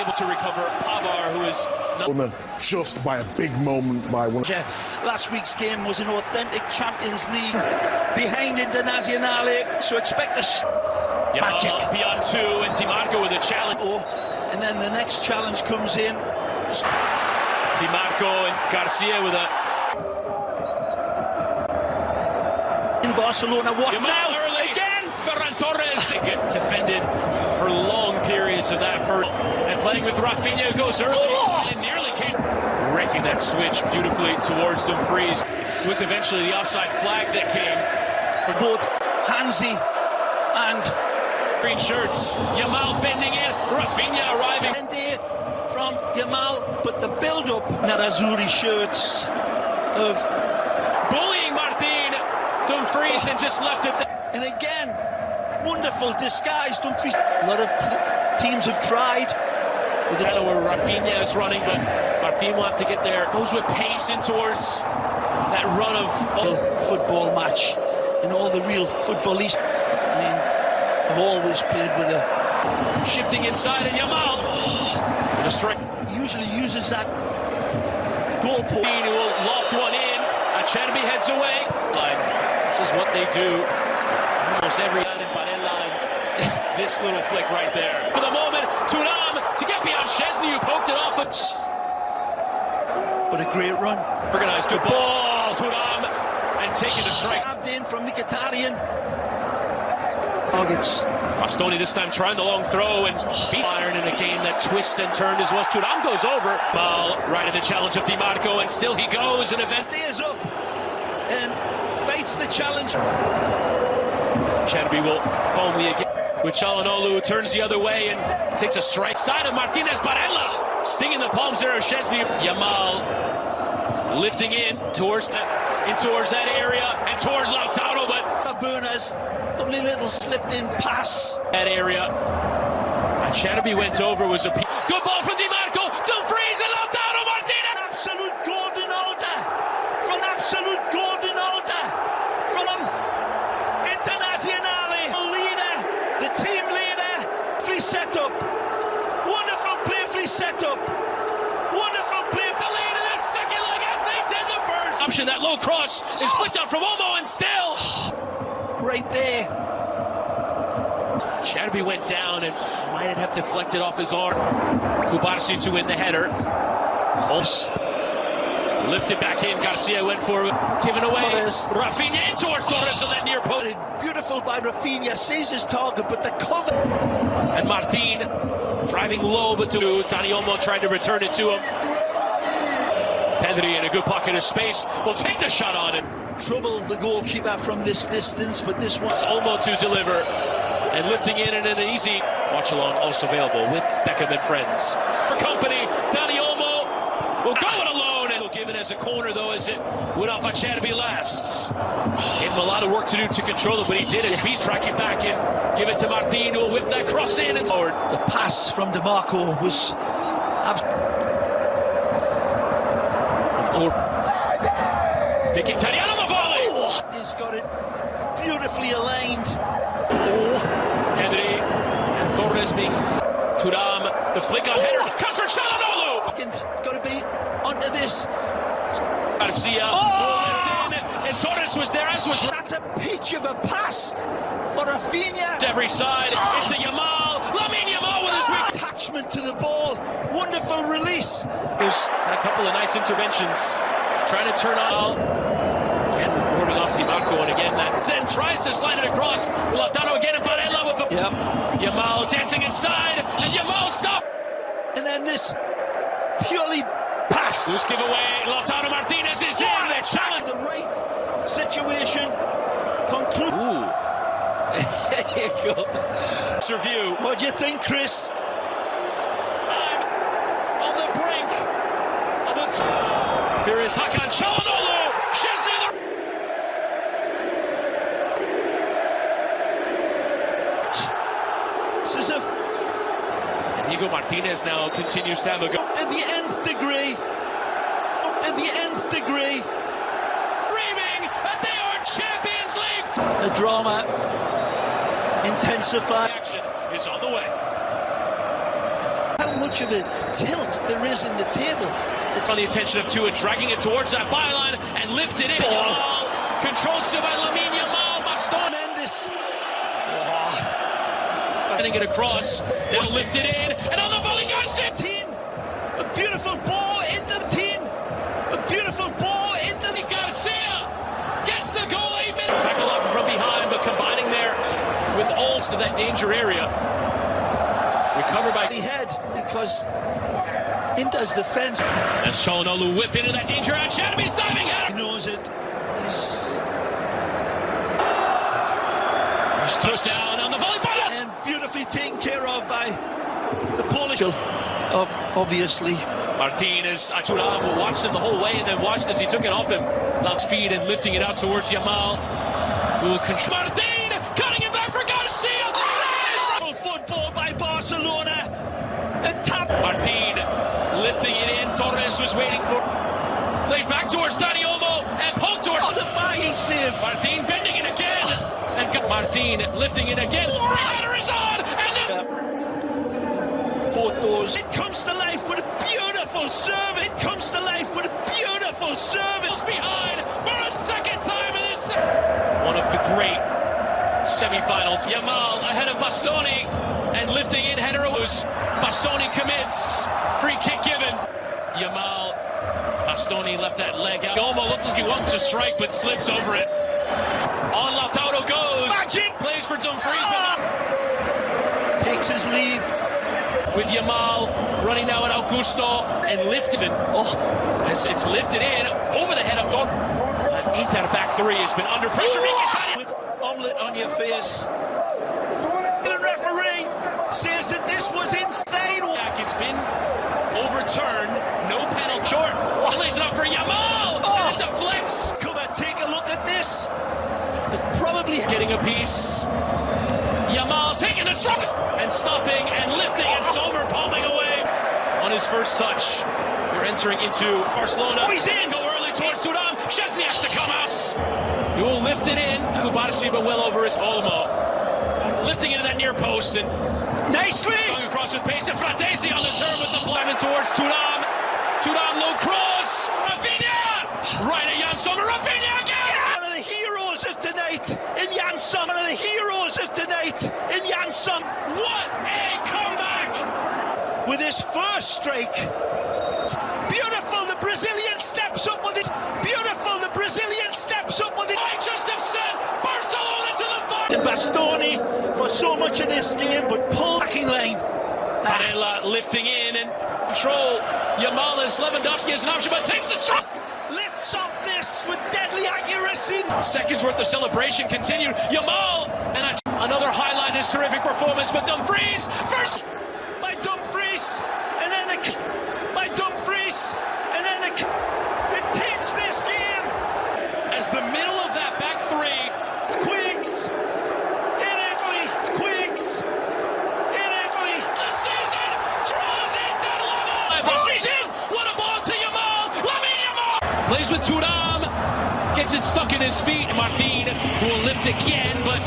Able to recover Pavar, who is just by a big moment by one. Last week's game was an authentic Champions League behind Internazionale, so expect a magic. Beyond two, and Di Marco with a challenge. And then the next challenge comes in. Di Marco and Garcia with a... In Barcelona, what Yamal now? Early. Again! Ferran Torres get defended for long periods of that first. And playing with Rafinha, goes early. And nearly came... Raking that switch beautifully towards Dumfries. It was eventually the offside flag that came for both Hansi and green shirts. Yamal bending in, Rafinha arriving. And from Yamal, but the build-up, Nerazzurri shirts of bullying Martin Dumfries and just left it there. And again, wonderful disguise. Dumfries. A lot of teams have tried. I know where Rafinha is running, but Martin will have to get there. Goes with pace in towards that run of football match. And all the real footballists, I mean, have always played with a shifting inside, and Yamal with a strike. Usually uses that goal post. Who will loft one in. Acerbi heads away. This is what they do almost every night in Barella. This little flick right there. For the moment, Thuram to get beyond Szczesny, who poked it off. But a great run. Organized, good ball. Thuram and taking the strike. Tapped in from Mkhitaryan. Targets. Bastoni this time trying the long throw and Bayern in a game that twists and turned as well. Thuram goes over. Mal right in the challenge of Di Marco, and still he goes and event stays up and fights the challenge. Acerbi will calmly again with Çalhanoğlu, turns the other way and takes a strike. Side of Martinez, Barella stinging the palms there of Szczesny. Yamal lifting in towards that area and towards Lautaro, but Taberna's lovely little slipped in pass. That area. Acerbi went over, was a good ball from Di Marco, Dumfries and Lautaro Martinez. Absolute golden altar from absolute golden altar from Internazionale. Leader, the team leader. Free setup. Wonderful play, free setup. Wonderful play. The lead in the second leg as they did the first. Option, that low cross is flicked out from Olmo and still. Right there. Acerbi went down and might have deflected off his arm. Kubarsi to win the header. Lifted back in. Garcia went for it. Given away. Rafinha in towards Torres and that near post. Beautiful by Rafinha. Sees his target, but the cover. And Martin driving low, but Dani Olmo tried to return it to him. Pedri in a good pocket of space will take the shot on it. Trouble the goalkeeper from this distance, but this one. Olmo to deliver and lifting in and an easy watch along also available with Beckham and friends. For company, Dani Olmo will go it alone and will give it as a corner though as it went off Acerbi lasts. Gave him a lot of work to do to control it, but he did his piece, track it back and give it to Martin, who will whip that cross in and forward. The pass from Di Marco was Mkhitaryan on the volley! He's got it beautifully aligned. Pedri and Torres being Thuram, the flick on header, comes for Çalhanoğlu! Got to be onto this. Garcia lift in, and Torres was there, as was... That's a pitch of a pass for Rafinha. Every side, it's the Yamal, Lamine Yamal with his weak... Attachment to the ball, wonderful release. There's had a couple of nice interventions. Trying to turn on. Again, warding off Di Marco, and again that Zen tries to slide it across. Lautaro again, and Barella with the... Yamal dancing inside, and Yamal stop. And then this purely pass. Loose giveaway, Lautaro Martinez is in. The challenge. The right situation. Conclude. There you go. Review. What do you think, Chris? I'm on the brink of the... Here is Hakan Çalhanoğlu. Szczesny. This is a... And Inigo Martinez now continues to have a go. To the nth degree. To the nth degree. Dreaming that they are Champions League. The drama intensified. Action is on the way. How much much of a tilt there is in the table. It's on the attention of Tua, dragging it towards that byline and lifted it. Yamal, controlled still by Lamine Yamal. Bastoni. Tremendous. Getting it across, they'll lift it in, and on the volley goes it. A beautiful ball into the team. A beautiful ball into the Garcia gets the goal. 8 minutes. Tackle off from behind, but combining there with all of that danger area. Recovered by the head because Inter's defense. As Çalhanoğlu whip into that danger area. Shadowby's diving at He him. knows it. He's touchdown on the volley ball. And beautifully taken care of by the Polish of obviously. Martinez, Thuram watched him the whole way and then watched as he took it off him. Last feed and lifting it out towards Yamal. Will control. Martin cutting it back for Garcia. Football by Barcelona. And top. Martin lifting it in. Torres was waiting for. Played back towards Dani Olmo and poked towards. Oh, defying save. Martin bending it again. And Martin lifting it again. Header is on. And then. Both those. It comes to life with a beautiful serve. It comes to life with a beautiful serve. It's behind for a second time in this. One of the great semi-finals. Yamal ahead of Bastoni and lifting in header. Bastoni commits. Free kick given. Yamal. Bastoni left that leg out. Olmo looked like he wants to strike but slips over it. On Lautaro goes. Magic. Plays for Dumfries. But takes his leave. with Yamal running now at Augusto and lifted. As it's lifted in over the head of Dor. Inter back three has been under pressure. With omelette on your face. The referee says that this was insane. It's been overturned. No penalty. Short. Plays it up for Yamal. And it deflects. Cover, take a look at this. It's probably getting a piece. Yamal taking the strike and stopping and lifting and Sommer palming away on his first touch. We're entering into Barcelona. He's in. Go early towards Thuram. Szczesny has to come out. He will lift it in. Kubarsi, but well over his Olmo. Lifting into that near post and nicely going across with pace and Fratesi on the turn with the blind towards Thuram. Thuram low cross. Rafinha right at Yann Sommer. Rafinha again. One of the heroes of tonight in Yann Sommer. One of the heroes of tonight in Yann Sommer. What a comeback! With his first strike. Beautiful, the Brazilian steps up with it. Beautiful, the Brazilian steps up with it. I just have said Barcelona to the final. And Bastoni for so much of this game, but pulling line. Barella lifting in and control. Yamal is Lewandowski as an option, but takes the strike. Lifts off this with deadly accuracy. Seconds worth of celebration continued. Yamal and another highlight his terrific performance, but Dumfries first. By Dumfries, and then by Dumfries, and then it takes this game. As the middle of that back three. Quiggs in Italy. Quiggs in Italy. The season draws in that level. What a ball to Yamal. Lamine Yamal plays with Thuram. Gets it stuck in his feet. Martin will lift again, but